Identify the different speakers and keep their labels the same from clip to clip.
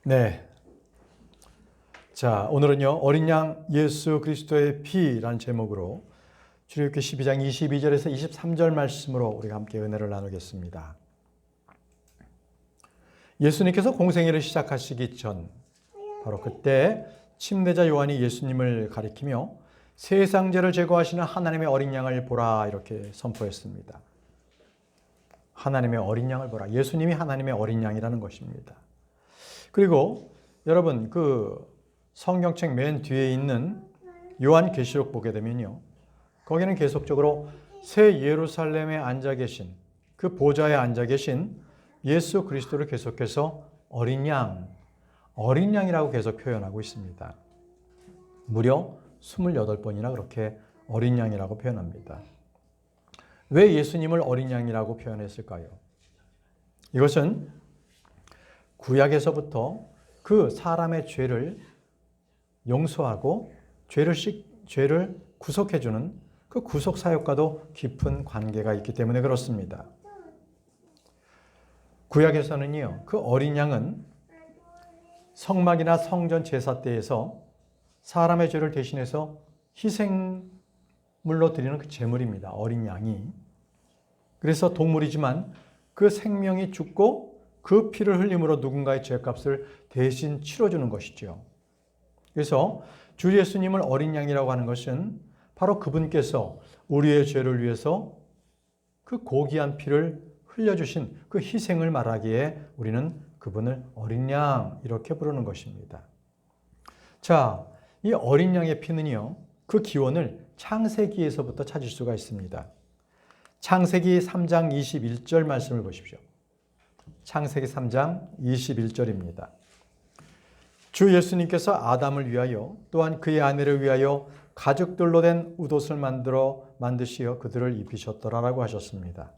Speaker 1: 네. 자, 오늘은요, 어린 양 예수 그리스도의 피라는 제목으로 출애굽기 12장 22절에서 23절 말씀으로 우리가 함께 은혜를 나누겠습니다. 예수님께서 공생애를 시작하시기 전, 바로 그때 침례자 요한이 예수님을 가리키며 세상 죄를 제거하시는 하나님의 어린 양을 보라 이렇게 선포했습니다. 하나님의 어린 양을 보라. 예수님이 하나님의 어린 양이라는 것입니다. 그리고 여러분 그 성경책 맨 뒤에 있는 요한계시록 보게 되면요. 거기는 계속적으로 새 예루살렘에 앉아 계신 그 보좌에 앉아 계신 예수 그리스도를 계속해서 어린 양이라고 계속 표현하고 있습니다. 무려 28번이나 그렇게 어린 양이라고 표현합니다. 왜 예수님을 어린 양이라고 표현했을까요? 이것은 구약에서부터 그 사람의 죄를 용서하고 죄를 구속해주는 그 구속 사역과도 깊은 관계가 있기 때문에 그렇습니다. 구약에서는요, 그 어린 양은 성막이나 성전 제사 때에서 사람의 죄를 대신해서 희생물로 드리는 그 제물입니다. 어린 양이. 그래서 동물이지만 그 생명이 죽고 그 피를 흘림으로 누군가의 죄값을 대신 치러주는 것이죠. 그래서 주 예수님을 어린 양이라고 하는 것은 바로 그분께서 우리의 죄를 위해서 그 고귀한 피를 흘려주신 그 희생을 말하기에 우리는 그분을 어린 양 이렇게 부르는 것입니다. 자, 이 어린 양의 피는요, 그 기원을 창세기에서부터 찾을 수가 있습니다. 창세기 3장 21절 말씀을 보십시오. 창세기 3장 21절입니다. 주 예수님께서 아담을 위하여 또한 그의 아내를 위하여 가죽들로 된 웃옷을 만드시어 그들을 입히셨더라라고 하셨습니다.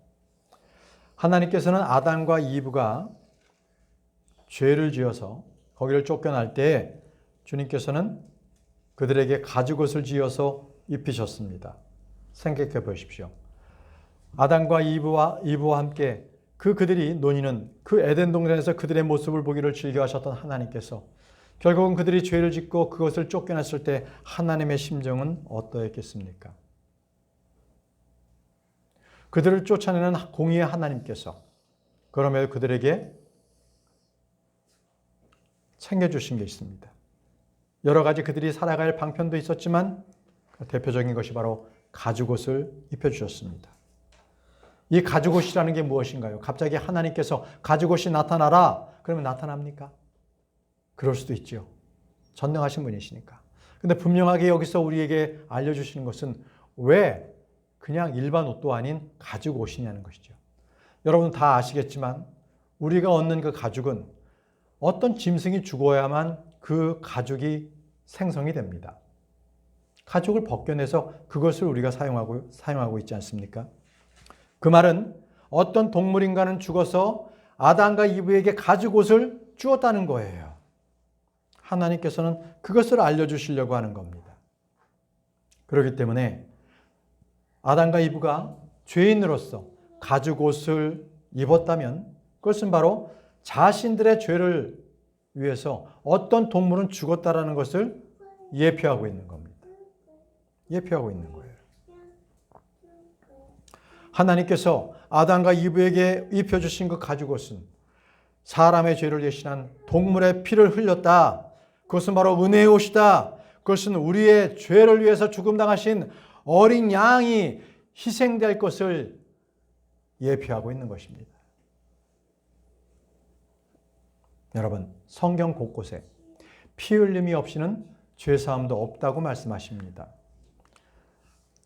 Speaker 1: 하나님께서는 아담과 이브가 죄를 지어서 거기를 쫓겨날 때 주님께서는 그들에게 가죽옷을 지어서 입히셨습니다. 생각해 보십시오. 아담과 이브와 함께 그들이 논의는 그 에덴 동산에서 그들의 모습을 보기를 즐겨하셨던 하나님께서 결국은 그들이 죄를 짓고 그것을 쫓겨났을 때 하나님의 심정은 어떠했겠습니까? 그들을 쫓아내는 공의의 하나님께서 그럼에도 그들에게 챙겨주신 게 있습니다. 여러 가지 그들이 살아갈 방편도 있었지만 대표적인 것이 바로 가죽옷을 입혀주셨습니다. 이 가죽옷이라는 게 무엇인가요? 갑자기 하나님께서 가죽옷이 나타나라 그러면 나타납니까? 그럴 수도 있죠. 전능하신 분이시니까. 근데 분명하게 여기서 우리에게 알려주시는 것은 왜 그냥 일반 옷도 아닌 가죽옷이냐는 것이죠. 여러분 다 아시겠지만 우리가 얻는 그 가죽은 어떤 짐승이 죽어야만 그 가죽이 생성이 됩니다. 가죽을 벗겨내서 그것을 우리가 사용하고 있지 않습니까? 그 말은 어떤 동물인가는 죽어서 아담과 이브에게 가죽옷을 주었다는 거예요. 하나님께서는 그것을 알려주시려고 하는 겁니다. 그렇기 때문에 아담과 이브가 죄인으로서 가죽옷을 입었다면 그것은 바로 자신들의 죄를 위해서 어떤 동물은 죽었다라는 것을 예표하고 있는 겁니다. 예표하고 있는 거예요. 하나님께서 아담과 이브에게 입혀주신 그 가죽옷은 사람의 죄를 대신한 동물의 피를 흘렸다. 그것은 바로 은혜의 옷이다. 그것은 우리의 죄를 위해서 죽음당하신 어린 양이 희생될 것을 예표하고 있는 것입니다. 여러분, 성경 곳곳에 피 흘림이 없이는 죄사함도 없다고 말씀하십니다.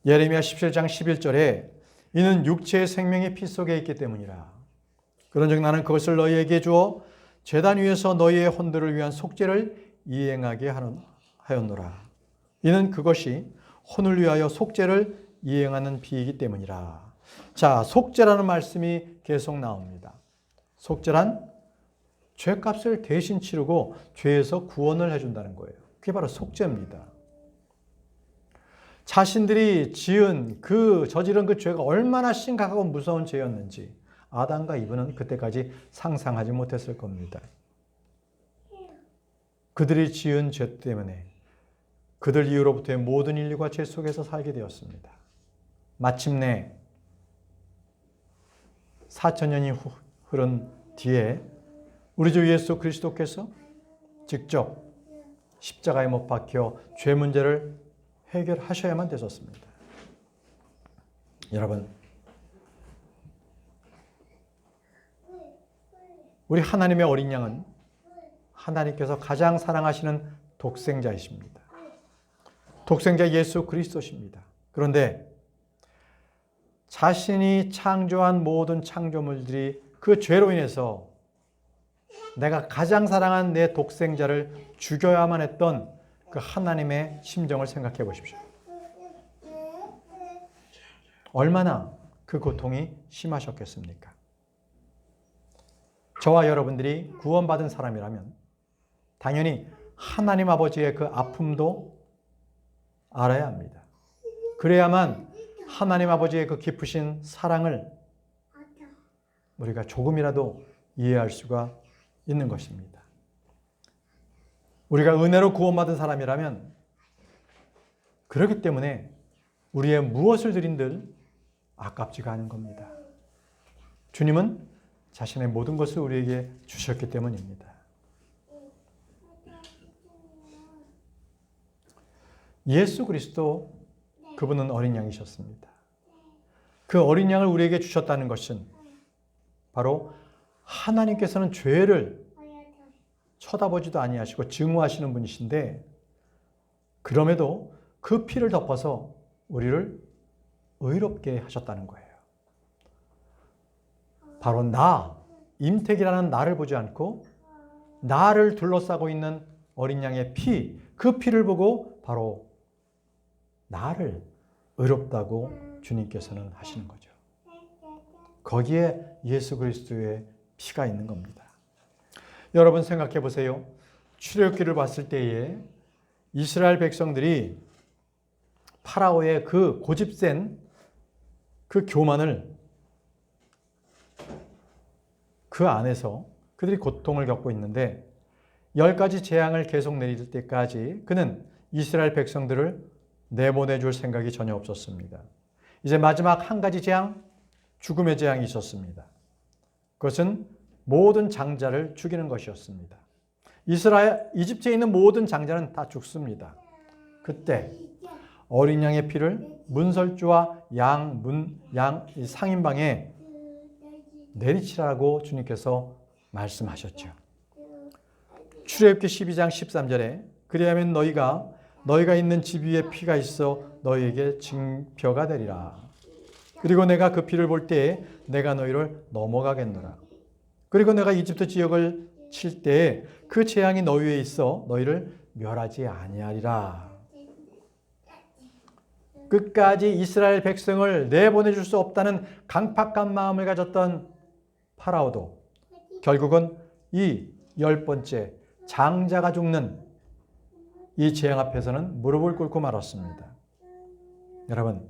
Speaker 1: 예레미야 17장 11절에 이는 육체의 생명이 피 속에 있기 때문이라. 그런즉 나는 그것을 너희에게 주어 제단 위에서 너희의 혼들을 위한 속죄를 이행하게 하였노라. 이는 그것이 혼을 위하여 속죄를 이행하는 피이기 때문이라. 자, 속죄라는 말씀이 계속 나옵니다. 속죄란 죄값을 대신 치르고 죄에서 구원을 해준다는 거예요. 그게 바로 속죄입니다. 자신들이 저지른 그 죄가 얼마나 심각하고 무서운 죄였는지 아담과 이브는 그때까지 상상하지 못했을 겁니다. 그들이 지은 죄 때문에 그들 이후로부터의 모든 인류가 죄 속에서 살게 되었습니다. 마침내 4000년이 흐른 뒤에 우리 주 예수 그리스도께서 직접 십자가에 못 박혀 죄 문제를 해결하셔야만 되셨습니다. 여러분, 우리 하나님의 어린 양은 하나님께서 가장 사랑하시는 독생자이십니다. 독생자 예수 그리스도십니다. 그런데 자신이 창조한 모든 창조물들이 그 죄로 인해서 내가 가장 사랑한 내 독생자를 죽여야만 했던 그 하나님의 심정을 생각해 보십시오. 얼마나 그 고통이 심하셨겠습니까? 저와 여러분들이 구원받은 사람이라면 당연히 하나님 아버지의 그 아픔도 알아야 합니다. 그래야만 하나님 아버지의 그 깊으신 사랑을 우리가 조금이라도 이해할 수가 있는 것입니다. 우리가 은혜로 구원받은 사람이라면 그렇기 때문에 우리의 무엇을 드린들 아깝지가 않은 겁니다. 주님은 자신의 모든 것을 우리에게 주셨기 때문입니다. 예수 그리스도 그분은 어린 양이셨습니다. 그 어린 양을 우리에게 주셨다는 것은 바로 하나님께서는 죄를 쳐다보지도 아니하시고 증오하시는 분이신데 그럼에도 그 피를 덮어서 우리를 의롭게 하셨다는 거예요. 바로 나, 임택이라는 나를 보지 않고 나를 둘러싸고 있는 어린 양의 피, 그 피를 보고 바로 나를 의롭다고 주님께서는 하시는 거죠. 거기에 예수 그리스도의 피가 있는 겁니다. 여러분 생각해 보세요. 출애굽기를 봤을 때에 이스라엘 백성들이 파라오의 그 고집센 그 교만을 그 안에서 그들이 고통을 겪고 있는데 10가지 재앙을 계속 내릴 때까지 그는 이스라엘 백성들을 내보내줄 생각이 전혀 없었습니다. 이제 마지막 한 가지 재앙, 죽음의 재앙이 있었습니다. 그것은 모든 장자를 죽이는 것이었습니다. 이집트에 있는 모든 장자는 다 죽습니다. 그때 어린 양의 피를 문설주와 양 상인방에 내리치라고 주님께서 말씀하셨죠. 출애굽기 12장 13절에 그리하면 너희가 있는 집 위에 피가 있어 너희에게 징표가 되리라. 그리고 내가 그 피를 볼 때에 내가 너희를 넘어가겠노라. 그리고 내가 이집트 지역을 칠 때에 그 재앙이 너희 위에 있어 너희를 멸하지 아니하리라. 끝까지 이스라엘 백성을 내보내줄 수 없다는 강팍한 마음을 가졌던 파라오도 결국은 이 10번째 장자가 죽는 이 재앙 앞에서는 무릎을 꿇고 말았습니다. 여러분,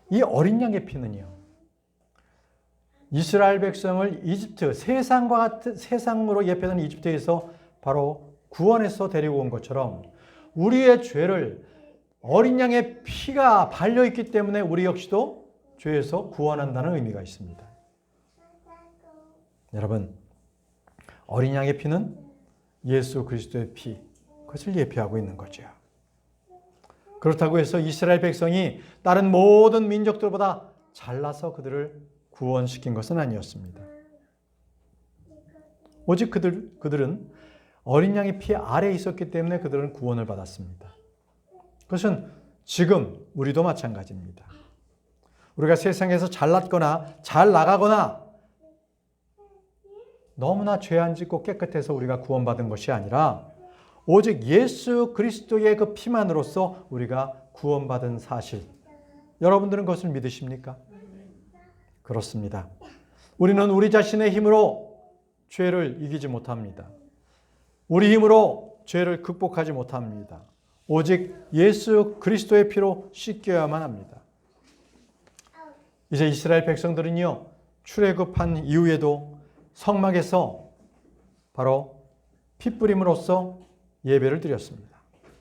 Speaker 1: 이 어린 양의 피는요, 이스라엘 백성을 이집트, 세상으로 예표되는 이집트에서 바로 구원해서 데리고 온 것처럼 우리의 죄를 어린 양의 피가 발려있기 때문에 우리 역시도 죄에서 구원한다는 의미가 있습니다. 여러분, 어린 양의 피는 예수 그리스도의 피, 그것을 예표하고 있는 거죠. 그렇다고 해서 이스라엘 백성이 다른 모든 민족들보다 잘나서 그들을 구원시킨 것은 아니었습니다. 오직 그들은 어린 양의 피 아래에 있었기 때문에 그들은 구원을 받았습니다. 그것은 지금 우리도 마찬가지입니다. 우리가 세상에서 잘났거나 잘 나가거나 너무나 죄 안 짓고 깨끗해서 우리가 구원받은 것이 아니라 오직 예수 그리스도의 그 피만으로써 우리가 구원받은 사실. 여러분들은 그것을 믿으십니까? 그렇습니다. 우리는 우리 자신의 힘으로 죄를 이기지 못합니다. 우리 힘으로 죄를 극복하지 못합니다. 오직 예수 그리스도의 피로 씻겨야만 합니다. 이제 이스라엘 백성들은요, 출애굽한 이후에도 성막에서 바로 피 뿌림으로써 예배를 드렸습니다.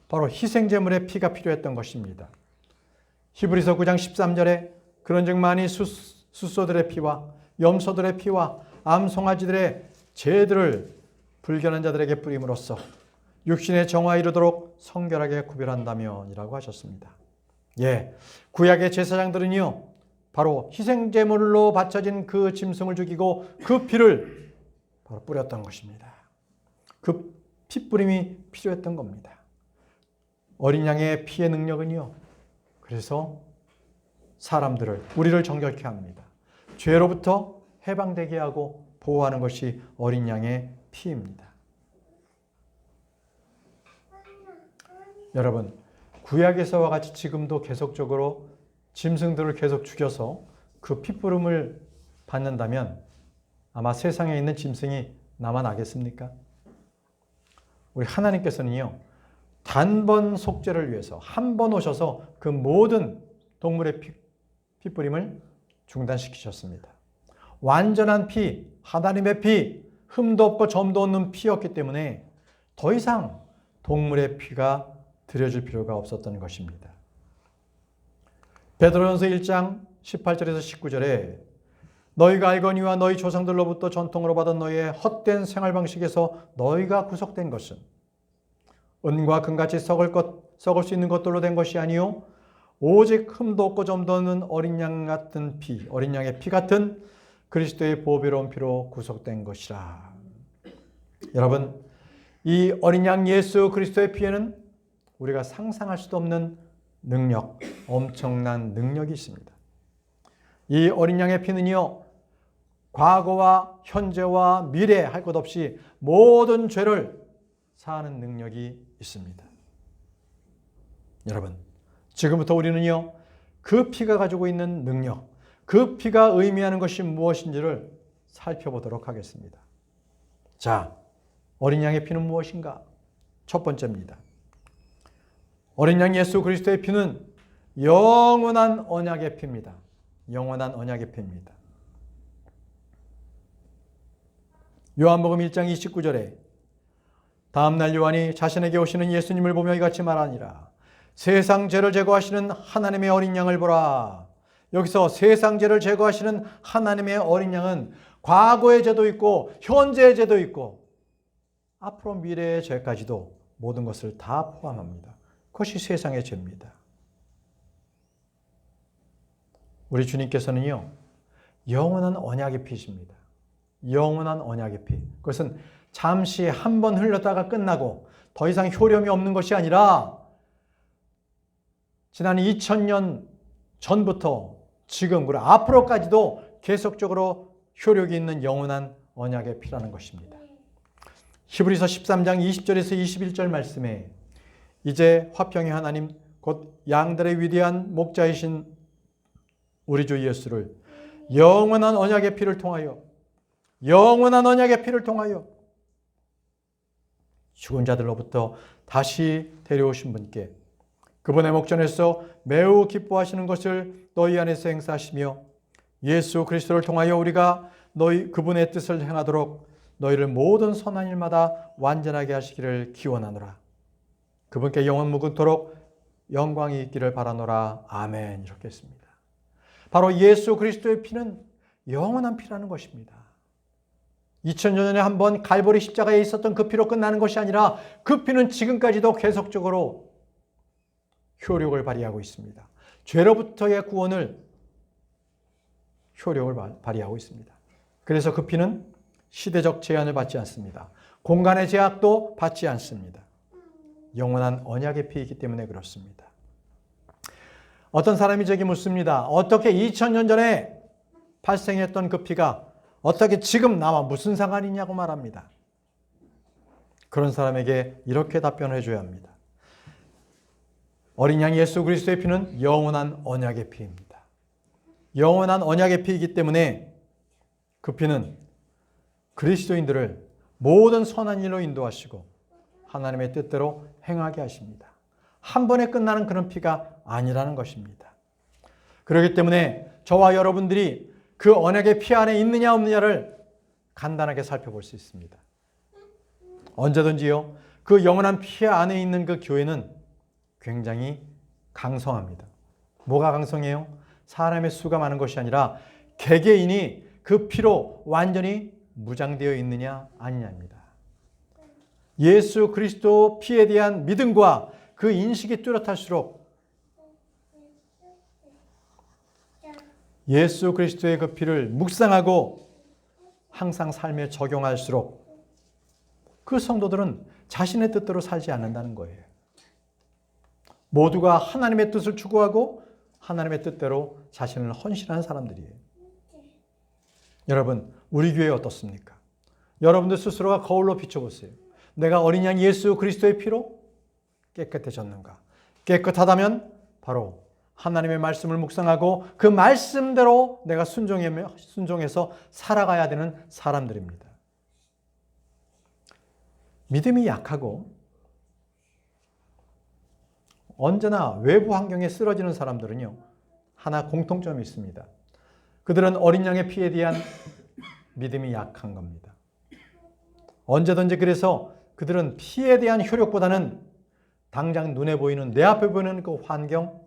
Speaker 1: 바로 희생제물의 피가 필요했던 것입니다. 히브리서 9장 13절에 그런즉 많이 숫소들의 피와 염소들의 피와 암송아지들의 죄들을 불견한 자들에게 뿌림으로써 육신의 정화에 이르도록 성결하게 구별한다면이라고 하셨습니다. 예, 구약의 제사장들은요, 바로 희생제물로 바쳐진 그 짐승을 죽이고 그 피를 바로 뿌렸던 것입니다. 그 피뿌림이 필요했던 겁니다. 어린 양의 피의 능력은요, 그래서 사람들을, 우리를 정결케 합니다. 죄로부터 해방되게 하고 보호하는 것이 어린 양의 피입니다. 여러분, 구약에서와 같이 지금도 계속적으로 짐승들을 계속 죽여서 그 피뿌름을 받는다면 아마 세상에 있는 짐승이 남아나겠습니까? 우리 하나님께서는요, 단번 속죄를 위해서 한 번 오셔서 그 모든 동물의 피뿌림을 중단시키셨습니다. 완전한 피, 하나님의 피, 흠도 없고 점도 없는 피였기 때문에 더 이상 동물의 피가 드려질 필요가 없었던 것입니다. 베드로전서 1장 18절에서 19절에 너희가 알거니와 너희 조상들로부터 전통으로 받은 너희의 헛된 생활 방식에서 너희가 구속된 것은 은과 금같이 썩을 수 있는 것들로 된 것이 아니요 오직 흠도 없고 점도 없는 어린 양 같은 피, 어린 양의 피 같은 그리스도의 보배로운 피로 구속된 것이라. 여러분, 이 어린 양 예수 그리스도의 피에는 우리가 상상할 수도 없는 능력, 엄청난 능력이 있습니다. 이 어린 양의 피는요, 과거와 현재와 미래 할 것 없이 모든 죄를 사하는 능력이 있습니다. 여러분, 지금부터 우리는요, 그 피가 가지고 있는 능력, 그 피가 의미하는 것이 무엇인지를 살펴보도록 하겠습니다. 자, 어린 양의 피는 무엇인가? 첫 번째입니다. 어린 양 예수 그리스도의 피는 영원한 언약의 피입니다. 영원한 언약의 피입니다. 요한복음 1장 29절에 다음날 요한이 자신에게 오시는 예수님을 보며 이같이 말하니라. 세상 죄를 제거하시는 하나님의 어린 양을 보라. 여기서 세상 죄를 제거하시는 하나님의 어린 양은 과거의 죄도 있고 현재의 죄도 있고 앞으로 미래의 죄까지도 모든 것을 다 포함합니다. 그것이 세상의 죄입니다. 우리 주님께서는요, 영원한 언약의 피이십니다. 영원한 언약의 피. 그것은 잠시 한 번 흘렸다가 끝나고 더 이상 효력이 없는 것이 아니라 지난 2000년 전부터 지금 그리고 앞으로까지도 계속적으로 효력이 있는 영원한 언약의 피라는 것입니다. 히브리서 13장 20절에서 21절 말씀에 이제 화평의 하나님 곧 양들의 위대한 목자이신 우리 주 예수를 영원한 언약의 피를 통하여 죽은 자들로부터 다시 데려오신 분께 그분의 목전에서 매우 기뻐하시는 것을 너희 안에서 행사하시며 예수 그리스도를 통하여 우리가 그분의 뜻을 행하도록 너희를 모든 선한 일마다 완전하게 하시기를 기원하노라. 그분께 영원 무궁토록 영광이 있기를 바라노라. 아멘. 이렇게 했습니다. 바로 예수 그리스도의 피는 영원한 피라는 것입니다. 2000년 전에 한번 갈보리 십자가에 있었던 그 피로 끝나는 것이 아니라 그 피는 지금까지도 계속적으로 효력을 발휘하고 있습니다. 죄로부터의 구원을 효력을 발휘하고 있습니다. 그래서 그 피는 시대적 제한을 받지 않습니다. 공간의 제약도 받지 않습니다. 영원한 언약의 피이기 때문에 그렇습니다. 어떤 사람이 저에게 묻습니다. 어떻게 2000년 전에 발생했던 그 피가 어떻게 지금 나와 무슨 상관이냐고 말합니다. 그런 사람에게 이렇게 답변을 해줘야 합니다. 어린 양 예수 그리스도의 피는 영원한 언약의 피입니다. 영원한 언약의 피이기 때문에 그 피는 그리스도인들을 모든 선한 일로 인도하시고 하나님의 뜻대로 행하게 하십니다. 한 번에 끝나는 그런 피가 아니라는 것입니다. 그렇기 때문에 저와 여러분들이 그 언약의 피 안에 있느냐 없느냐를 간단하게 살펴볼 수 있습니다. 언제든지요, 그 영원한 피 안에 있는 그 교회는 굉장히 강성합니다. 뭐가 강성해요? 사람의 수가 많은 것이 아니라 개개인이 그 피로 완전히 무장되어 있느냐 아니냐입니다. 예수 그리스도 피에 대한 믿음과 그 인식이 뚜렷할수록 예수 그리스도의 그 피를 묵상하고 항상 삶에 적용할수록 그 성도들은 자신의 뜻대로 살지 않는다는 거예요. 모두가 하나님의 뜻을 추구하고 하나님의 뜻대로 자신을 헌신하는 사람들이에요. 여러분, 우리 교회 어떻습니까? 여러분들 스스로가 거울로 비춰보세요. 내가 어린 양 예수 그리스도의 피로 깨끗해졌는가? 깨끗하다면 바로 하나님의 말씀을 묵상하고 그 말씀대로 내가 순종해서 살아가야 되는 사람들입니다. 믿음이 약하고 언제나 외부 환경에 쓰러지는 사람들은요, 하나 공통점이 있습니다. 그들은 어린 양의 피에 대한 믿음이 약한 겁니다. 언제든지 그래서 그들은 피에 대한 효력보다는 당장 눈에 보이는 내 앞에 보이는 그 환경,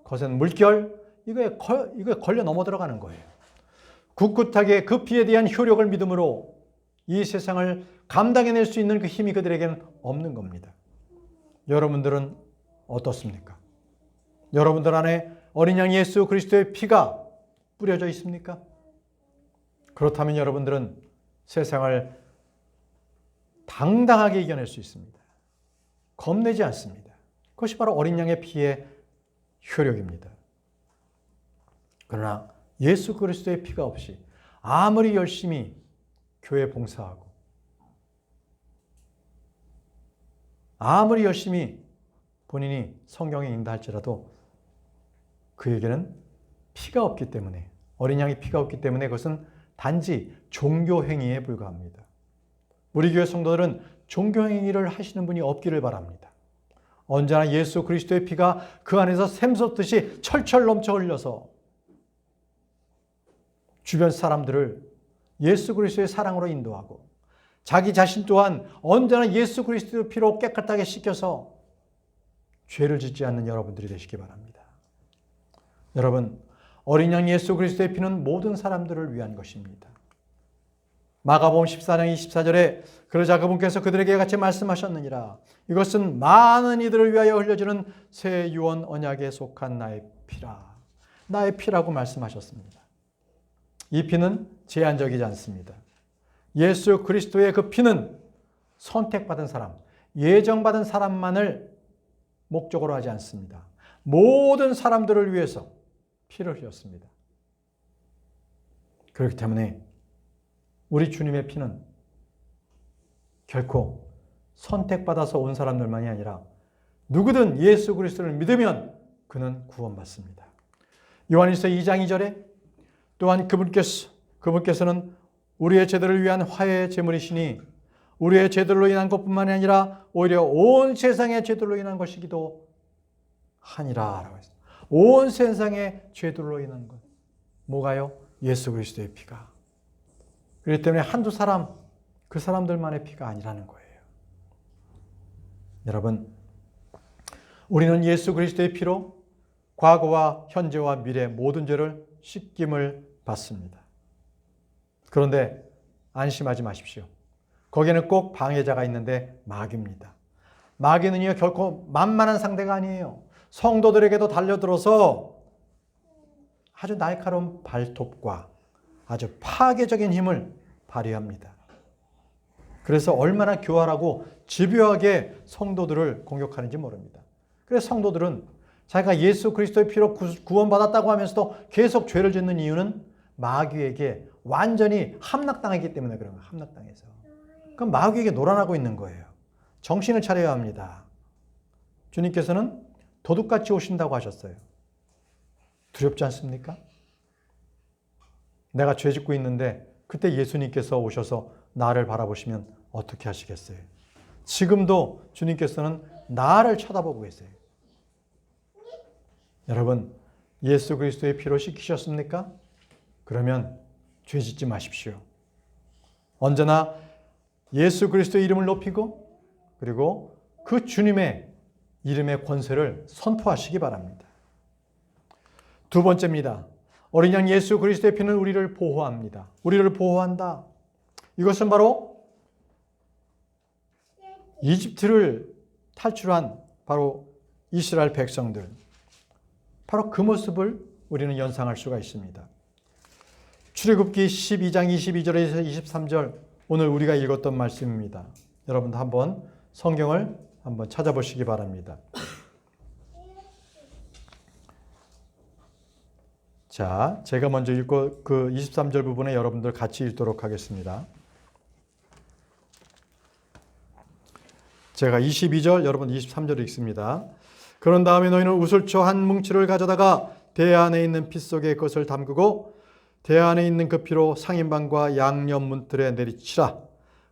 Speaker 1: 거센 물결, 이거에 걸려 넘어 들어가는 거예요. 굳굳하게 그 피에 대한 효력을 믿음으로 이 세상을 감당해낼 수 있는 그 힘이 그들에게는 없는 겁니다. 여러분들은 어떻습니까? 여러분들 안에 어린 양 예수 그리스도의 피가 뿌려져 있습니까? 그렇다면 여러분들은 세상을 당당하게 이겨낼 수 있습니다. 겁내지 않습니다. 그것이 바로 어린 양의 피의 효력입니다. 그러나 예수 그리스도의 피가 없이 아무리 열심히 교회 봉사하고 아무리 열심히 본인이 성경에 인도할지라도 그에게는 피가 없기 때문에, 어린 양의 피가 없기 때문에 그것은 단지 종교행위에 불과합니다. 우리 교회 성도들은 종교행위를 하시는 분이 없기를 바랍니다. 언제나 예수 그리스도의 피가 그 안에서 샘솟듯이 철철 넘쳐 흘려서 주변 사람들을 예수 그리스도의 사랑으로 인도하고 자기 자신 또한 언제나 예수 그리스도의 피로 깨끗하게 씻겨서 죄를 짓지 않는 여러분들이 되시기 바랍니다. 여러분, 어린 양 예수 그리스도의 피는 모든 사람들을 위한 것입니다. 마가복음 14장 24절에 그러자 그분께서 그들에게 같이 말씀하셨느니라. 이것은 많은 이들을 위하여 흘려지는 새 유언 언약에 속한 나의 피라. 나의 피라고 말씀하셨습니다. 이 피는 제한적이지 않습니다. 예수 그리스도의 그 피는 선택받은 사람, 예정받은 사람만을 목적으로 하지 않습니다. 모든 사람들을 위해서 피를 흘렸습니다. 그렇기 때문에 우리 주님의 피는 결코 선택받아서 온 사람들만이 아니라 누구든 예수 그리스도를 믿으면 그는 구원받습니다. 요한일서 2장 2절에 또한 그분께서는 우리의 죄들을 위한 화해의 제물이시니 우리의 죄들로 인한 것뿐만이 아니라 오히려 온 세상의 죄들로 인한 것이기도 하니라 라고 했습니다. 온 세상의 죄들로 인한 것. 뭐가요? 예수 그리스도의 피가. 그렇기 때문에 한두 사람, 그 사람들만의 피가 아니라는 거예요. 여러분, 우리는 예수 그리스도의 피로 과거와 현재와 미래 모든 죄를 씻김을 받습니다. 그런데 안심하지 마십시오. 거기에는 꼭 방해자가 있는데 마귀입니다. 마귀는요, 결코 만만한 상대가 아니에요. 성도들에게도 달려들어서 아주 날카로운 발톱과 아주 파괴적인 힘을 발휘합니다. 그래서 얼마나 교활하고 집요하게 성도들을 공격하는지 모릅니다. 그래서 성도들은 자기가 예수 그리스도의 피로 구원받았다고 하면서도 계속 죄를 짓는 이유는 마귀에게 완전히 함락당했기 때문에 그런 거예요. 함락당해서. 그럼 마귀에게 놀아나고 있는 거예요. 정신을 차려야 합니다. 주님께서는 도둑같이 오신다고 하셨어요. 두렵지 않습니까? 내가 죄 짓고 있는데 그때 예수님께서 오셔서 나를 바라보시면 어떻게 하시겠어요? 지금도 주님께서는 나를 쳐다보고 계세요. 여러분, 예수 그리스도의 피로 씻기셨습니까? 그러면 죄 짓지 마십시오. 언제나 예수 그리스도의 이름을 높이고 그리고 그 주님의 이름의 권세를 선포하시기 바랍니다. 두 번째입니다. 어린 양 예수 그리스도의 피는 우리를 보호합니다. 우리를 보호한다. 이것은 바로 이집트를 탈출한 바로 이스라엘 백성들, 바로 그 모습을 우리는 연상할 수가 있습니다. 출애굽기 12장 22절에서 23절, 오늘 우리가 읽었던 말씀입니다. 여러분도 한번 성경을 한번 찾아보시기 바랍니다. 자, 제가 먼저 읽고 그 23절 부분에 여러분들 같이 읽도록 하겠습니다. 제가 22절, 여러분 23절을 읽습니다. 그런 다음에 너희는 우슬초 한 뭉치를 가져다가 대 안에 있는 피 속에 그것을 담그고 대 안에 있는 그 피로 상인방과 양념 문틀에 내리치라.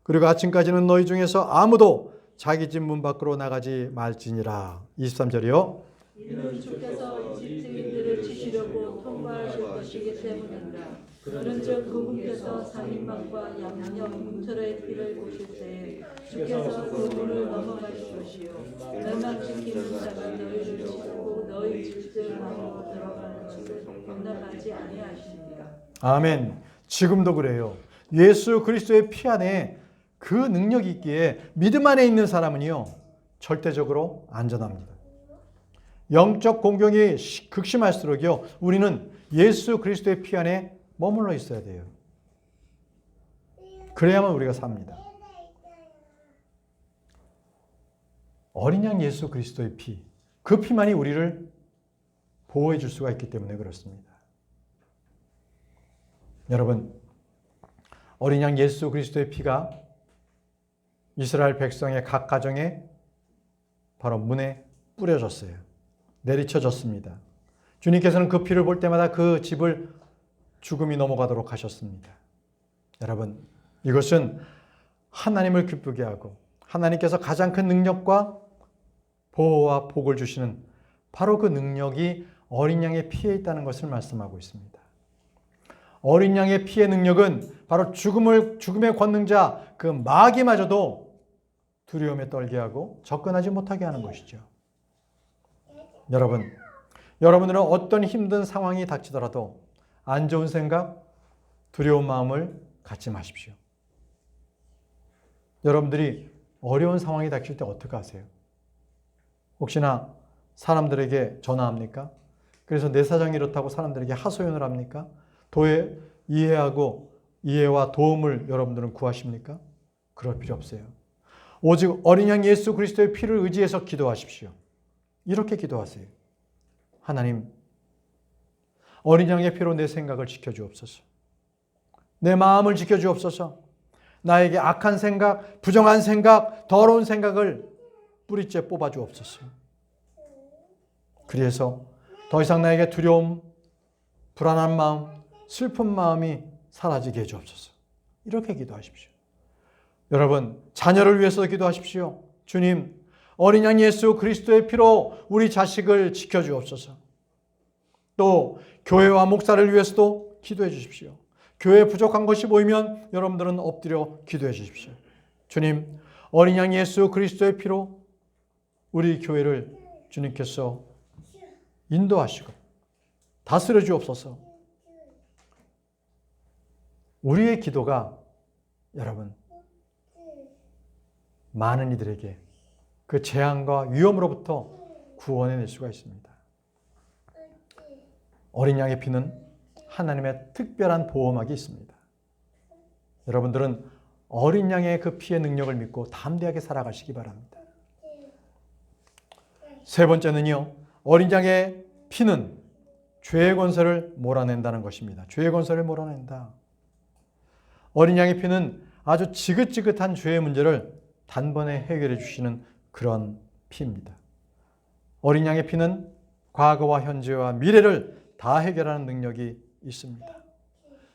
Speaker 1: 그리고 아침까지는 너희 중에서 아무도 자기 집 문 밖으로 나가지 말지니라. 23절이요.
Speaker 2: 이는 주께서 이집트인들을 치시려고 통과하실 것이기 때문이다. 그런즉 그분께서 상인방과 양념 문틀의 피를 보실 때에 주께서 그 문을 넘어가실 것이요 너만 지키는 자가 너희를 치고 너희 집들 안으로 들어가는 것을 용납하지 아니하시니라.
Speaker 1: 아멘. 지금도 그래요. 예수 그리스도의 피 안에 그 능력이 있기에 믿음 안에 있는 사람은요, 절대적으로 안전합니다. 영적 공경이 극심할수록요, 우리는 예수 그리스도의 피 안에 머물러 있어야 돼요. 그래야만 우리가 삽니다. 어린 양 예수 그리스도의 피, 그 피만이 우리를 보호해 줄 수가 있기 때문에 그렇습니다. 여러분, 어린 양 예수 그리스도의 피가 이스라엘 백성의 각 가정에 바로 문에 뿌려졌어요. 내리쳐졌습니다. 주님께서는 그 피를 볼 때마다 그 집을 죽음이 넘어가도록 하셨습니다. 여러분, 이것은 하나님을 기쁘게 하고 하나님께서 가장 큰 능력과 보호와 복을 주시는 바로 그 능력이 어린 양의 피에 있다는 것을 말씀하고 있습니다. 어린 양의 피의 능력은 바로 죽음의 권능자 그 마귀마저도 두려움에 떨게 하고 접근하지 못하게 하는 것이죠. 여러분들은 어떤 힘든 상황이 닥치더라도 안 좋은 생각, 두려운 마음을 갖지 마십시오. 여러분들이 어려운 상황이 닥칠 때 어떻게 하세요? 혹시나 사람들에게 전화합니까? 그래서 내 사정이 이렇다고 사람들에게 하소연을 합니까? 이해와 도움을 여러분들은 구하십니까? 그럴 필요 없어요. 오직 어린 양 예수 그리스도의 피를 의지해서 기도하십시오. 이렇게 기도하세요. 하나님, 어린 양의 피로 내 생각을 지켜주옵소서. 내 마음을 지켜주옵소서. 나에게 악한 생각, 부정한 생각, 더러운 생각을 뿌리째 뽑아주옵소서. 그래서 더 이상 나에게 두려움, 불안한 마음, 슬픈 마음이 사라지게 해주옵소서. 이렇게 기도하십시오. 여러분, 자녀를 위해서도 기도하십시오. 주님, 어린 양 예수 그리스도의 피로 우리 자식을 지켜주옵소서. 또 교회와 목사를 위해서도 기도해 주십시오. 교회에 부족한 것이 보이면 여러분들은 엎드려 기도해 주십시오. 주님, 어린 양 예수 그리스도의 피로 우리 교회를 주님께서 인도하시고 다스려 주옵소서. 우리의 기도가 여러분 많은 이들에게 그 재앙과 위험으로부터 구원해낼 수가 있습니다. 어린 양의 피는 하나님의 특별한 보호막이 있습니다. 여러분들은 어린 양의 그 피의 능력을 믿고 담대하게 살아가시기 바랍니다. 세 번째는요, 어린 양의 피는 죄의 권세를 몰아낸다는 것입니다. 죄의 권세를 몰아낸다. 어린 양의 피는 아주 지긋지긋한 죄의 문제를 단번에 해결해 주시는 그런 피입니다. 어린 양의 피는 과거와 현재와 미래를 다 해결하는 능력이 있습니다.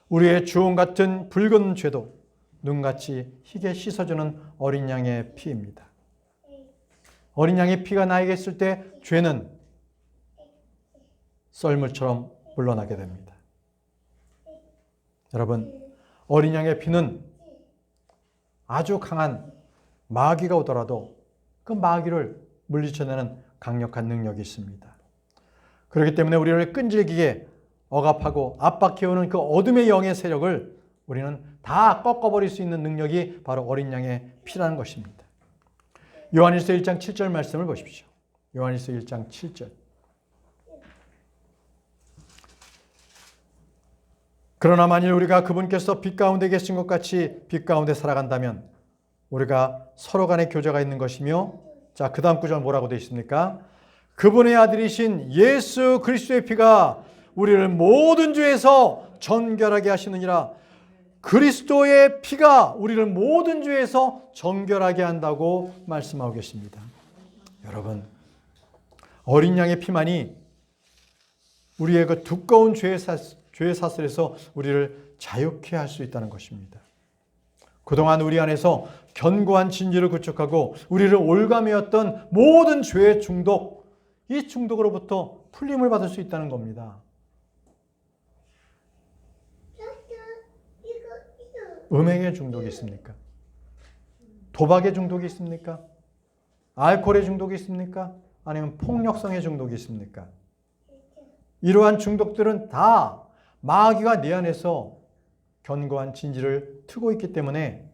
Speaker 1: 우리의 주홍 같은 붉은 죄도 눈같이 희게 씻어주는 어린 양의 피입니다. 어린 양의 피가 나에게 있을 때 죄는 썰물처럼 물러나게 됩니다. 여러분, 어린 양의 피는 아주 강한 마귀가 오더라도 그 마귀를 물리쳐내는 강력한 능력이 있습니다. 그렇기 때문에 우리를 끈질기게 억압하고 압박해오는 그 어둠의 영의 세력을 우리는 다 꺾어버릴 수 있는 능력이 바로 어린 양의 피라는 것입니다. 요한일서 1장 7절 말씀을 보십시오. 요한일서 1장 7절. 그러나 만일 우리가 그분께서 빛 가운데 계신 것 같이 빛 가운데 살아간다면 우리가 서로 간에 교제가 있는 것이며, 자, 그 다음 구절 뭐라고 되어 있습니까? 그분의 아들이신 예수 그리스도의 피가 우리를 모든 죄에서 정결하게 하시느니라. 그리스도의 피가 우리를 모든 죄에서 정결하게 한다고 말씀하고 계십니다. 여러분, 어린 양의 피만이 우리의 그 두꺼운 죄의 사슬에서 우리를 자유케 할 수 있다는 것입니다. 그동안 우리 안에서 견고한 진리를 구축하고 우리를 올가매었던 모든 죄의 중독, 이 중독으로부터 풀림을 받을 수 있다는 겁니다. 음행의 중독이 있습니까? 도박의 중독이 있습니까? 알코올의 중독이 있습니까? 아니면 폭력성의 중독이 있습니까? 이러한 중독들은 다 마귀가 내 안에서 견고한 진지를 트고 있기 때문에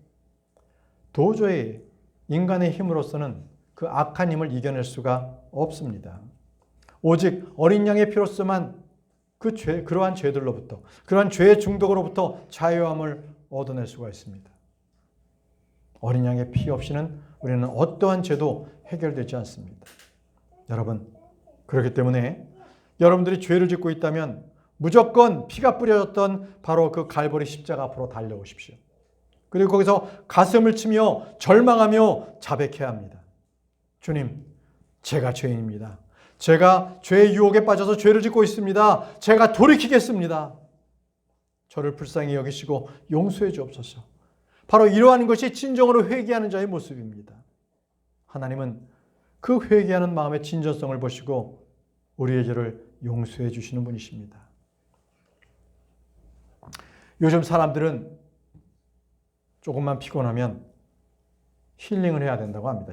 Speaker 1: 도저히 인간의 힘으로서는 그 악한 힘을 이겨낼 수가 없습니다. 오직 어린 양의 피로서만 그러한 죄들로부터, 그러한 죄의 중독으로부터 자유함을 얻어낼 수가 있습니다. 어린 양의 피 없이는 우리는 어떠한 죄도 해결되지 않습니다. 여러분, 그렇기 때문에 여러분들이 죄를 짓고 있다면 무조건 피가 뿌려졌던 바로 그 갈보리 십자가 앞으로 달려오십시오. 그리고 거기서 가슴을 치며 절망하며 자백해야 합니다. 주님, 제가 죄인입니다. 제가 죄의 유혹에 빠져서 죄를 짓고 있습니다. 제가 돌이키겠습니다. 저를 불쌍히 여기시고 용서해 주옵소서. 바로 이러한 것이 진정으로 회개하는 자의 모습입니다. 하나님은 그 회개하는 마음의 진정성을 보시고 우리의 죄를 용서해 주시는 분이십니다. 요즘 사람들은 조금만 피곤하면 힐링을 해야 된다고 합니다.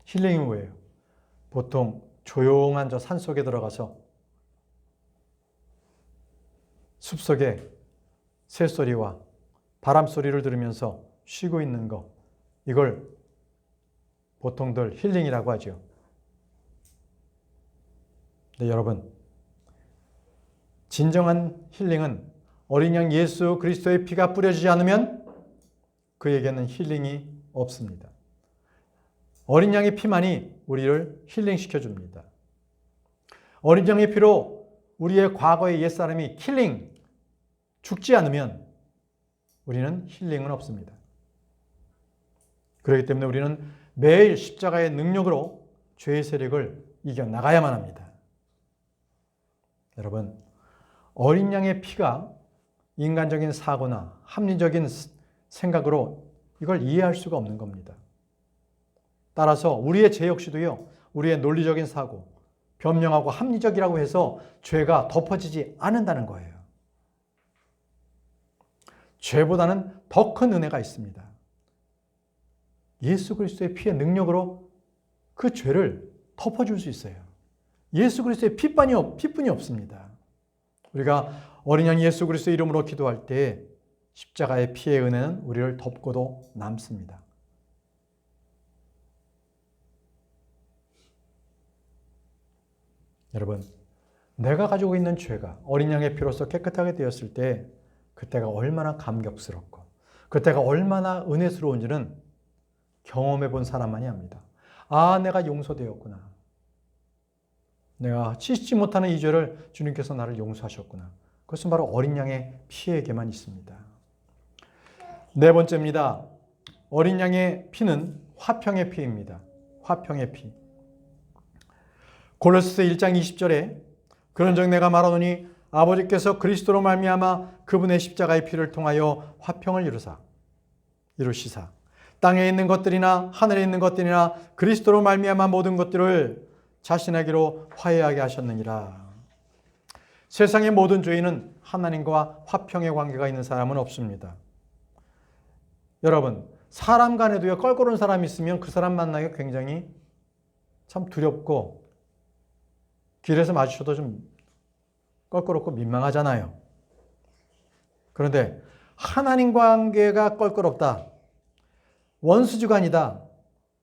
Speaker 1: 힐링이 뭐예요? 보통 조용한 저 산속에 들어가서 숲속에 새소리와 바람소리를 들으면서 쉬고 있는 거, 이걸 보통들 힐링이라고 하죠. 네, 여러분, 진정한 힐링은 어린 양 예수 그리스도의 피가 뿌려지지 않으면 그에게는 힐링이 없습니다. 어린 양의 피만이 우리를 힐링시켜 줍니다. 어린 양의 피로 우리의 과거의 옛사람이 죽지 않으면 우리는 힐링은 없습니다. 그렇기 때문에 우리는 매일 십자가의 능력으로 죄의 세력을 이겨나가야만 합니다. 여러분, 어린 양의 피가 인간적인 사고나 합리적인 생각으로 이걸 이해할 수가 없는 겁니다. 따라서 우리의 죄 역시도요, 우리의 논리적인 사고, 변명하고 합리적이라고 해서 죄가 덮어지지 않는다는 거예요. 죄보다는 더 큰 은혜가 있습니다. 예수 그리스도의 피의 능력으로 그 죄를 덮어줄 수 있어요. 예수 그리스도의 피뿐이 없습니다. 우리가 어린 양 예수 그리스도의 이름으로 기도할 때 십자가의 피의 은혜는 우리를 덮고도 남습니다. 여러분, 내가 가지고 있는 죄가 어린 양의 피로서 깨끗하게 되었을 때 그때가 얼마나 감격스럽고 그때가 얼마나 은혜스러운지는 경험해 본 사람만이 압니다. 아, 내가 용서되었구나. 내가 씻지 못하는 이 죄를 주님께서 나를 용서하셨구나. 그것은 바로 어린 양의 피에게만 있습니다. 네 번째입니다. 어린 양의 피는 화평의 피입니다. 화평의 피. 골로새서 1장 20절에 그런즉 내가 말하노니 아버지께서 그리스도로 말미암아 그분의 십자가의 피를 통하여 화평을 이루시사 땅에 있는 것들이나 하늘에 있는 것들이나 그리스도로 말미암아 모든 것들을 자신에게로 화해하게 하셨느니라. 세상의 모든 죄인은 하나님과 화평의 관계가 있는 사람은 없습니다. 여러분, 사람 간에도요, 껄끄러운 사람이 있으면 그 사람 만나기가 굉장히 참 두렵고 길에서 마주쳐도 좀 껄끄럽고 민망하잖아요. 그런데 하나님 관계가 껄끄럽다, 원수지간이다,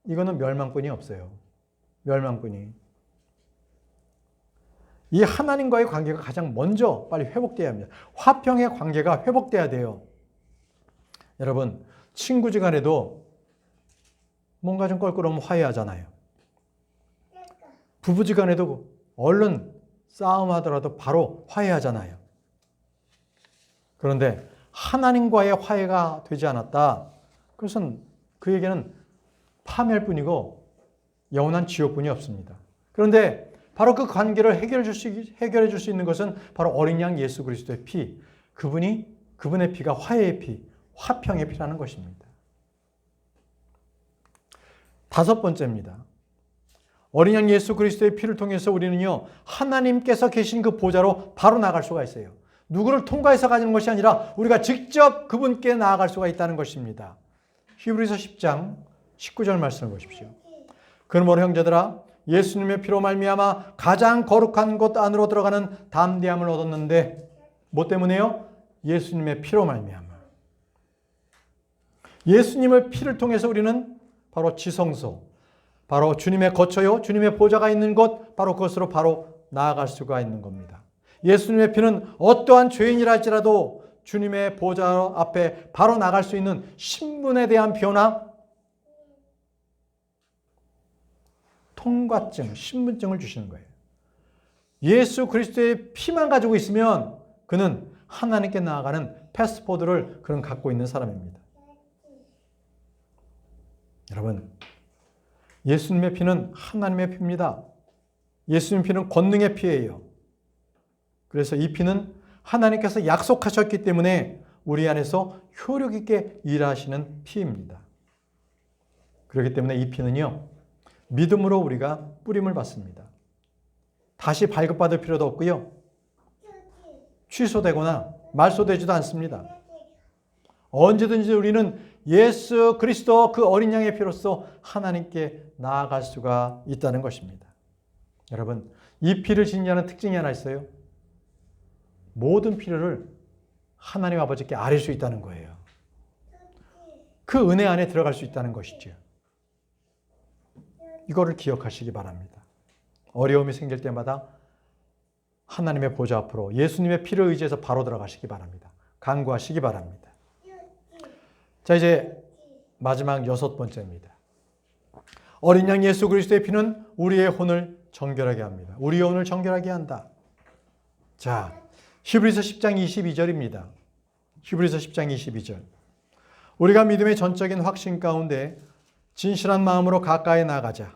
Speaker 1: 이거는 멸망뿐이 없어요. 멸망뿐이. 이 하나님과의 관계가 가장 먼저 빨리 회복돼야 합니다. 화평의 관계가 회복돼야 돼요. 여러분, 친구지간에도 뭔가 좀 껄끄러우면 화해하잖아요. 부부지간에도 얼른 싸움하더라도 바로 화해하잖아요. 그런데 하나님과의 화해가 되지 않았다, 그것은 그에게는 파멸뿐이고 영원한 지옥뿐이 없습니다. 그런데 바로 그 관계를 해결해 줄 수 있는 것은 바로 어린 양 예수 그리스도의 피, 그분의 피가 화해의 피, 화평의 피라는 것입니다. 다섯 번째입니다. 어린 양 예수 그리스도의 피를 통해서 우리는요, 하나님께서 계신 그 보좌로 바로 나갈 수가 있어요. 누구를 통과해서 가는 것이 아니라 우리가 직접 그분께 나아갈 수가 있다는 것입니다. 히브리서 10장 19절 말씀을 보십시오. 그러므로 형제들아, 예수님의 피로 말미암아 가장 거룩한 곳 안으로 들어가는 담대함을 얻었는데, 뭐 때문에요? 예수님의 피로 말미암아. 예수님의 피를 통해서 우리는 바로 지성소, 바로 주님의 거처요, 주님의 보좌가 있는 곳, 바로 그것으로 바로 나아갈 수가 있는 겁니다. 예수님의 피는 어떠한 죄인이라 할지라도 주님의 보좌 앞에 바로 나갈 수 있는 신분에 대한 변화, 통과증, 신분증을 주시는 거예요. 예수 그리스도의 피만 가지고 있으면 그는 하나님께 나아가는 패스포드를 그는 갖고 있는 사람입니다. 여러분, 예수님의 피는 하나님의 피입니다. 예수님 피는 권능의 피예요. 그래서 이 피는 하나님께서 약속하셨기 때문에 우리 안에서 효력 있게 일하시는 피입니다. 그렇기 때문에 이 피는요, 믿음으로 우리가 뿌림을 받습니다. 다시 발급받을 필요도 없고요, 취소되거나 말소되지도 않습니다. 언제든지 우리는 예수 그리스도 그 어린 양의 피로써 하나님께 나아갈 수가 있다는 것입니다. 여러분, 이 피를 진리하는 특징이 하나 있어요. 모든 필요를 하나님 아버지께 아릴 수 있다는 거예요. 그 은혜 안에 들어갈 수 있다는 것이죠. 이거를 기억하시기 바랍니다. 어려움이 생길 때마다 하나님의 보좌 앞으로 예수님의 피를 의지해서 바로 들어가시기 바랍니다. 간구하시기 바랍니다. 자, 이제 마지막 여섯 번째입니다. 어린 양 예수 그리스도의 피는 우리의 혼을 정결하게 합니다. 우리의 혼을 정결하게 한다. 자, 히브리서 10장 22절입니다. 히브리서 10장 22절. 우리가 믿음의 전적인 확신 가운데 진실한 마음으로 가까이 나가자.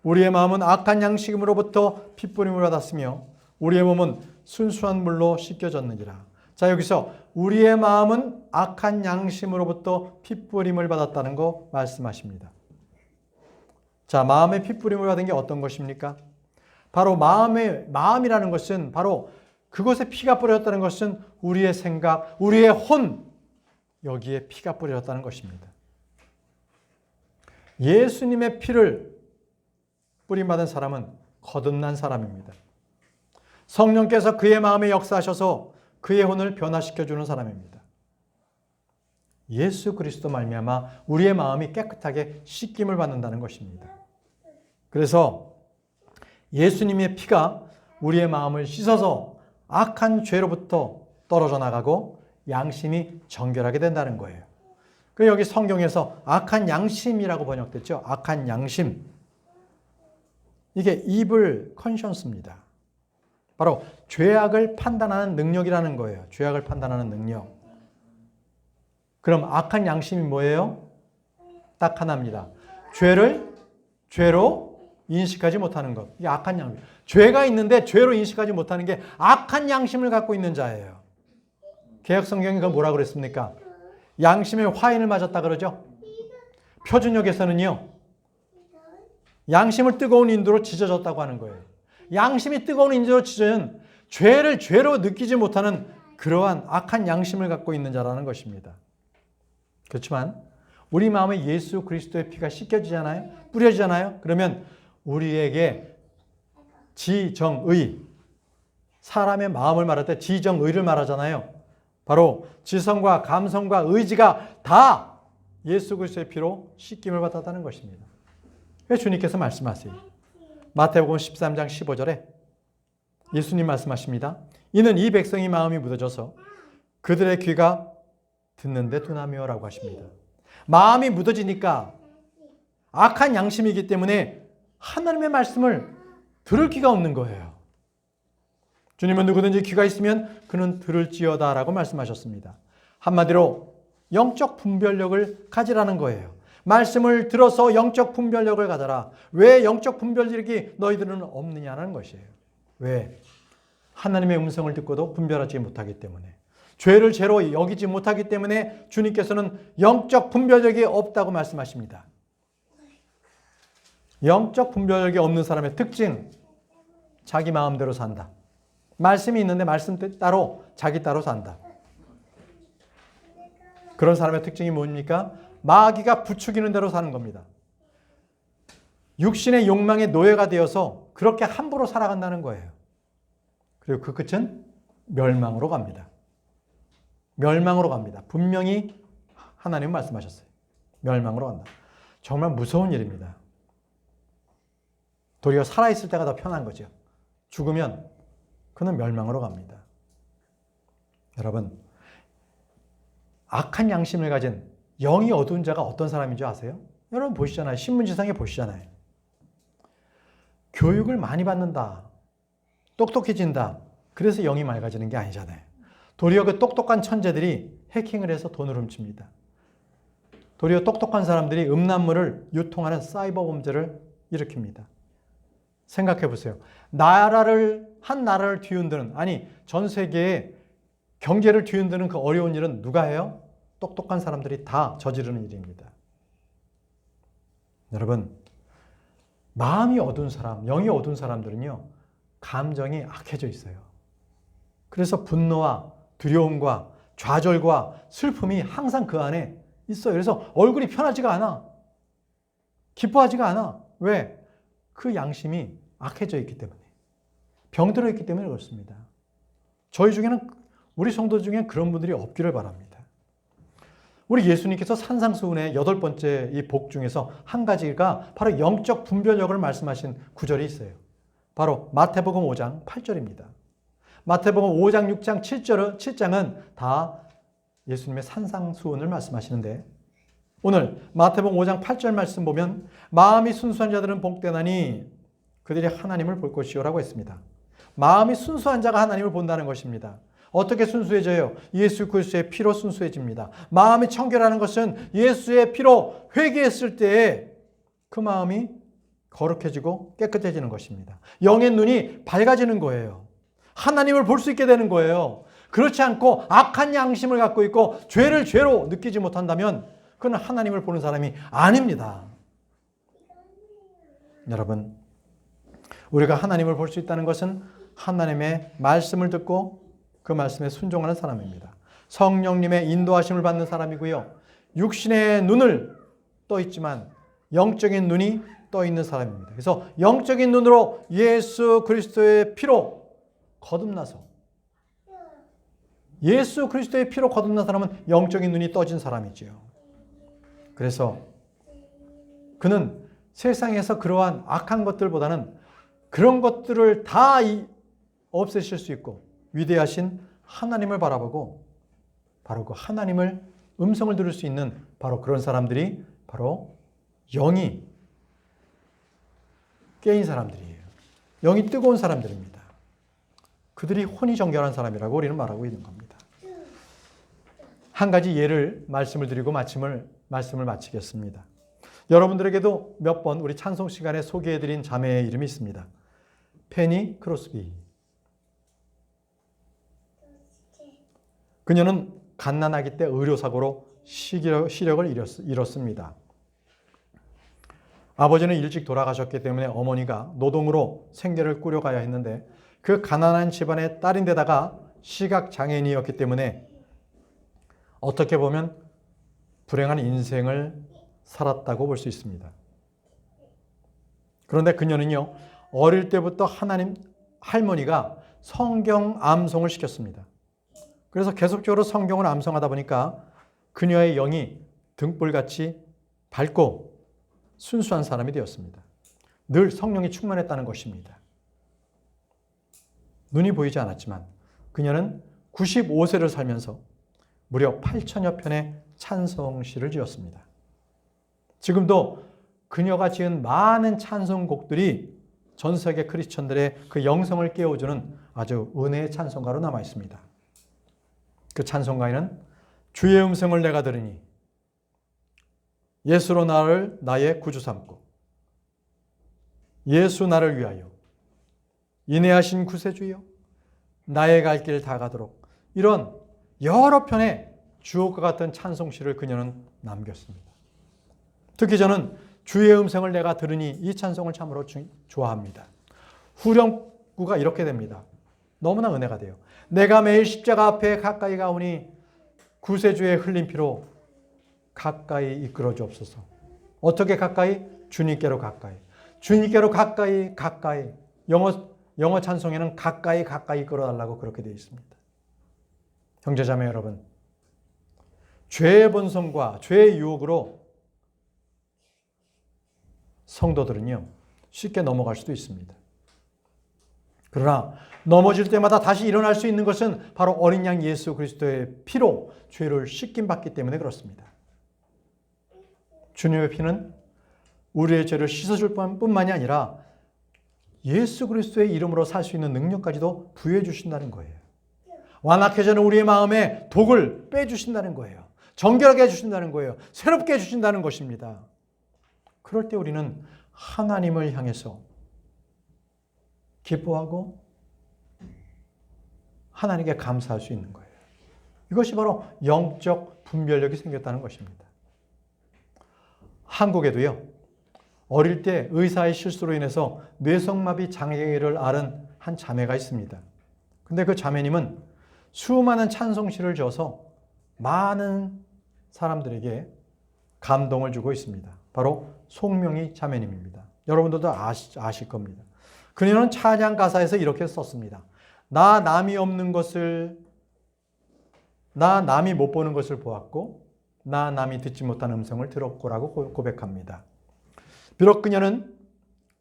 Speaker 1: 우리의 마음은 악한 양식으로부터 핏부림을 받았으며 우리의 몸은 순수한 물로 씻겨졌느니라. 자, 여기서 우리의 마음은 악한 양심으로부터 핏부림을 받았다는 거 말씀하십니다. 자, 마음의 핏부림을 받은 게 어떤 것입니까? 바로 마음이라는 것은 바로 그곳에 피가 뿌려졌다는 것은 우리의 생각, 우리의 혼, 여기에 피가 뿌려졌다는 것입니다. 예수님의 피를 뿌림받은 사람은 거듭난 사람입니다. 성령께서 그의 마음에 역사하셔서 그의 혼을 변화시켜주는 사람입니다. 예수 그리스도 말미암아 우리의 마음이 깨끗하게 씻김을 받는다는 것입니다. 그래서 예수님의 피가 우리의 마음을 씻어서 악한 죄로부터 떨어져 나가고 양심이 정결하게 된다는 거예요. 그 여기 성경에서 악한 양심이라고 번역됐죠. 악한 양심. 이게 evil conscience입니다. 바로 죄악을 판단하는 능력이라는 거예요. 죄악을 판단하는 능력. 그럼 악한 양심이 뭐예요? 딱 하나입니다. 죄를 죄로 인식하지 못하는 것. 이게 악한 양심. 죄가 있는데 죄로 인식하지 못하는 게 악한 양심을 갖고 있는 자예요. 개역성경이 그걸 뭐라고 그랬습니까? 양심의 화인을 맞았다 그러죠. 표준역에서는요, 양심을 뜨거운 인도로 지져졌다고 하는 거예요. 양심이 뜨거운 인도로 지져진 죄를 죄로 느끼지 못하는 그러한 악한 양심을 갖고 있는 자라는 것입니다. 그렇지만 우리 마음에 예수 그리스도의 피가 씻겨지잖아요. 뿌려지잖아요. 그러면 우리에게 지정의, 사람의 마음을 말할 때 지정의를 말하잖아요. 바로 지성과 감성과 의지가 다 예수 그리스도의 피로 씻김을 받았다는 것입니다. 왜 주님께서 말씀하세요? 마태복음 13장 15절에 예수님 말씀하십니다. 이는 이 백성의 마음이 묻어져서 그들의 귀가 듣는데 둔하며라고 하십니다. 마음이 묻어지니까 악한 양심이기 때문에 하나님의 말씀을 들을 귀가 없는 거예요. 주님은 누구든지 귀가 있으면 그는 들을지어다라고 말씀하셨습니다. 한마디로 영적 분별력을 가지라는 거예요. 말씀을 들어서 영적 분별력을 가져라. 왜 영적 분별력이 너희들은 없느냐는 것이에요. 왜? 하나님의 음성을 듣고도 분별하지 못하기 때문에, 죄를 죄로 여기지 못하기 때문에 주님께서는 영적 분별력이 없다고 말씀하십니다. 영적 분별력이 없는 사람의 특징, 자기 마음대로 산다. 말씀이 있는데 말씀 따로, 자기 따로 산다. 그런 사람의 특징이 뭡니까? 마귀가 부추기는 대로 사는 겁니다. 육신의 욕망의 노예가 되어서 그렇게 함부로 살아간다는 거예요. 그리고 그 끝은 멸망으로 갑니다. 멸망으로 갑니다. 분명히 하나님은 말씀하셨어요. 멸망으로 간다. 정말 무서운 일입니다. 도리어 살아있을 때가 더 편한 거죠. 죽으면 그는 멸망으로 갑니다. 여러분, 악한 양심을 가진 영이 어두운 자가 어떤 사람인 줄 아세요? 여러분 보시잖아요. 신문지상에 보시잖아요. 교육을 많이 받는다. 똑똑해진다. 그래서 영이 맑아지는 게 아니잖아요. 도리어 그 똑똑한 천재들이 해킹을 해서 돈을 훔칩니다. 도리어 똑똑한 사람들이 음란물을 유통하는 사이버 범죄를 일으킵니다. 생각해 보세요. 한 나라를 뒤흔드는, 아니 전 세계의 경제를 뒤흔드는 그 어려운 일은 누가 해요? 똑똑한 사람들이 다 저지르는 일입니다. 여러분, 마음이 어두운 사람, 영이 어두운 사람들은요, 감정이 악해져 있어요. 그래서 분노와 두려움과 좌절과 슬픔이 항상 그 안에 있어요. 그래서 얼굴이 편하지가 않아. 기뻐하지가 않아. 왜? 그 양심이 악해져 있기 때문에. 병들어 있기 때문에 그렇습니다. 저희 중에는, 우리 성도 중에 그런 분들이 없기를 바랍니다. 우리 예수님께서 산상수훈의 8번째 이 복 중에서 한 가지가 바로 영적 분별력을 말씀하신 구절이 있어요. 바로 마태복음 5장 8절입니다. 마태복음 5장, 6장, 7장은 다 예수님의 산상수훈을 말씀하시는데, 오늘 마태복음 5장 8절 말씀 보면 마음이 순수한 자들은 복되나니 그들이 하나님을 볼 것이요라고 했습니다. 마음이 순수한 자가 하나님을 본다는 것입니다. 어떻게 순수해져요? 예수 그리스도의 피로 순수해집니다. 마음이 청결하는 것은 예수의 피로 회개했을 때에 그 마음이 거룩해지고 깨끗해지는 것입니다. 영의 눈이 밝아지는 거예요. 하나님을 볼 수 있게 되는 거예요. 그렇지 않고 악한 양심을 갖고 있고 죄를 죄로 느끼지 못한다면 그는 하나님을 보는 사람이 아닙니다. 여러분, 우리가 하나님을 볼 수 있다는 것은 하나님의 말씀을 듣고 그 말씀에 순종하는 사람입니다. 성령님의 인도하심을 받는 사람이고요. 육신의 눈을 떠 있지만 영적인 눈이 떠 있는 사람입니다. 그래서 영적인 눈으로 예수 그리스도의 피로 거듭나서, 예수 그리스도의 피로 거듭난 사람은 영적인 눈이 떠진 사람이지요. 그래서 그는 세상에서 그러한 악한 것들보다는 그런 것들을 다 없애실 수 있고 위대하신 하나님을 바라보고 바로 그 하나님을 음성을 들을 수 있는 바로 그런 사람들이 바로 영이 깨인 사람들이에요. 영이 뜨거운 사람들입니다. 그들이 혼이 정결한 사람이라고 우리는 말하고 있는 겁니다. 한 가지 예를 말씀을 드리고 말씀을 마치겠습니다. 여러분들에게도 몇 번 우리 찬송 시간에 소개해드린 자매의 이름이 있습니다. 페니 크로스비. 그녀는 갓난아기 때 의료사고로 시력을 잃었습니다. 아버지는 일찍 돌아가셨기 때문에 어머니가 노동으로 생계를 꾸려가야 했는데 그 가난한 집안의 딸인데다가 시각장애인이었기 때문에 어떻게 보면 불행한 인생을 살았다고 볼 수 있습니다. 그런데 그녀는요, 어릴 때부터 하나님 할머니가 성경 암송을 시켰습니다. 그래서 계속적으로 성경을 암송하다 보니까 그녀의 영이 등불같이 밝고 순수한 사람이 되었습니다. 늘 성령이 충만했다는 것입니다. 눈이 보이지 않았지만 그녀는 95세를 살면서 무려 8천여 편의 찬송시를 지었습니다. 지금도 그녀가 지은 많은 찬송곡들이 전 세계 크리스천들의 그 영성을 깨워주는 아주 은혜의 찬송가로 남아 있습니다. 그 찬송가에는 주의 음성을 내가 들으니 예수로 나를 나의 구주 삼고 예수 나를 위하여 인내하신 구세주여 나의 갈 길 다 가도록 이런 여러 편의 주옥과 같은 찬송시를 그녀는 남겼습니다. 특히 저는 주의 음성을 내가 들으니 이 찬송을 참으로 좋아합니다. 후렴구가 이렇게 됩니다. 너무나 은혜가 돼요. 내가 매일 십자가 앞에 가까이 가오니 구세주의 흘린 피로 가까이 이끌어 주옵소서. 어떻게 가까이? 주님께로 가까이. 주님께로 가까이 가까이. 영어 찬송에는 가까이 가까이 이끌어달라고 그렇게 되어 있습니다. 형제자매 여러분, 죄의 본성과 죄의 유혹으로 성도들은요 쉽게 넘어갈 수도 있습니다. 그러나 넘어질 때마다 다시 일어날 수 있는 것은 바로 어린 양 예수 그리스도의 피로 죄를 씻김 받기 때문에 그렇습니다. 주님의 피는 우리의 죄를 씻어줄 뿐만이 아니라 예수 그리스도의 이름으로 살 수 있는 능력까지도 부여해 주신다는 거예요. 완악해지는 우리의 마음에 독을 빼주신다는 거예요. 정결하게 해주신다는 거예요. 새롭게 해주신다는 것입니다. 그럴 때 우리는 하나님을 향해서 기뻐하고 하나님께 감사할 수 있는 거예요. 이것이 바로 영적 분별력이 생겼다는 것입니다. 한국에도요, 어릴 때 의사의 실수로 인해서 뇌성마비 장애를 앓은 한 자매가 있습니다. 근데 그 자매님은 수많은 찬송시를 지어서 많은 사람들에게 감동을 주고 있습니다. 바로 송명희 자매님입니다. 여러분들도 아실 겁니다. 그녀는 찬양 가사에서 이렇게 썼습니다. 나 남이 못 보는 것을 보았고 나 남이 듣지 못한 음성을 들었고라고 고백합니다. 비록 그녀는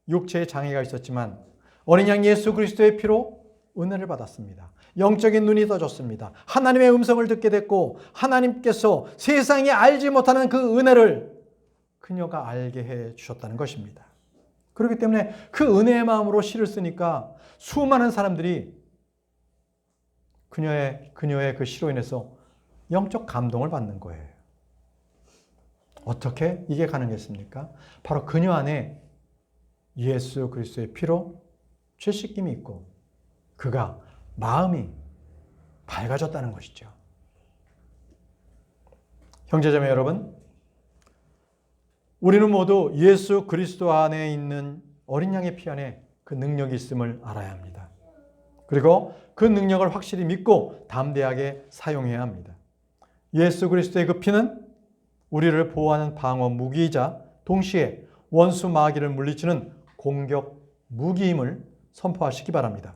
Speaker 1: 육체에 장애가 있었지만 어린 양 예수 그리스도의 피로 은혜를 받았습니다. 영적인 눈이 떠졌습니다. 하나님의 음성을 듣게 됐고 하나님께서 세상에 알지 못하는 그 은혜를 그녀가 알게 해 주셨다는 것입니다. 그렇기 때문에 그 은혜의 마음으로 시를 쓰니까 수많은 사람들이 그녀의 그 시로 인해서 영적 감동을 받는 거예요. 어떻게 이게 가능했습니까? 바로 그녀 안에 예수 그리스도의 피로 죄 씻김이 있고 그가 마음이 밝아졌다는 것이죠. 형제자매 여러분, 우리는 모두 예수 그리스도 안에 있는 어린 양의 피 안에 그 능력이 있음을 알아야 합니다. 그리고 그 능력을 확실히 믿고 담대하게 사용해야 합니다. 예수 그리스도의 그 피는 우리를 보호하는 방어 무기이자 동시에 원수 마귀를 물리치는 공격 무기임을 선포하시기 바랍니다.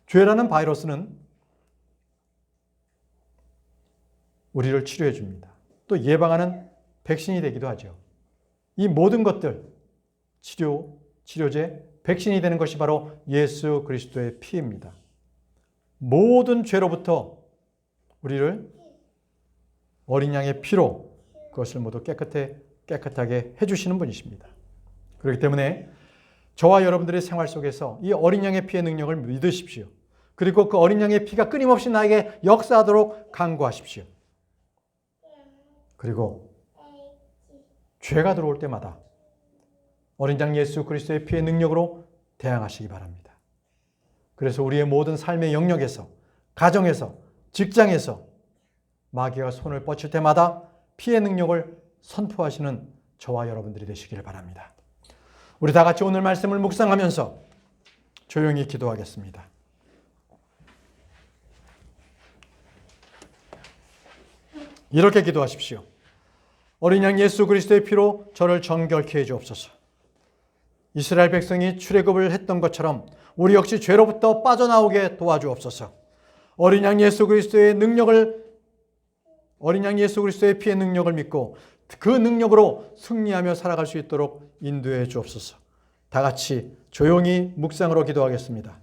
Speaker 1: 죄라는 바이러스는 우리를 치료해 줍니다. 또 예방하는 백신이 되기도 하죠. 이 모든 것들, 치료제, 백신이 되는 것이 바로 예수 그리스도의 피입니다. 모든 죄로부터 우리를 어린 양의 피로 그것을 모두 깨끗하게 해주시는 분이십니다. 그렇기 때문에 저와 여러분들의 생활 속에서 이 어린 양의 피의 능력을 믿으십시오. 그리고 그 어린 양의 피가 끊임없이 나에게 역사하도록 간구하십시오. 그리고 죄가 들어올 때마다 어린 양 예수 그리스도의 피의 능력으로 대항하시기 바랍니다. 그래서 우리의 모든 삶의 영역에서, 가정에서, 직장에서 마귀가 손을 뻗칠 때마다 피의 능력을 선포하시는 저와 여러분들이 되시기를 바랍니다. 우리 다 같이 오늘 말씀을 묵상하면서 조용히 기도하겠습니다. 이렇게 기도하십시오. 어린 양 예수 그리스도의 피로 저를 정결케 해 주옵소서. 이스라엘 백성이 출애굽을 했던 것처럼 우리 역시 죄로부터 빠져나오게 도와주옵소서. 어린 양 예수 그리스도의 피의 능력을 믿고 그 능력으로 승리하며 살아갈 수 있도록 인도해 주옵소서. 다 같이 조용히 묵상으로 기도하겠습니다.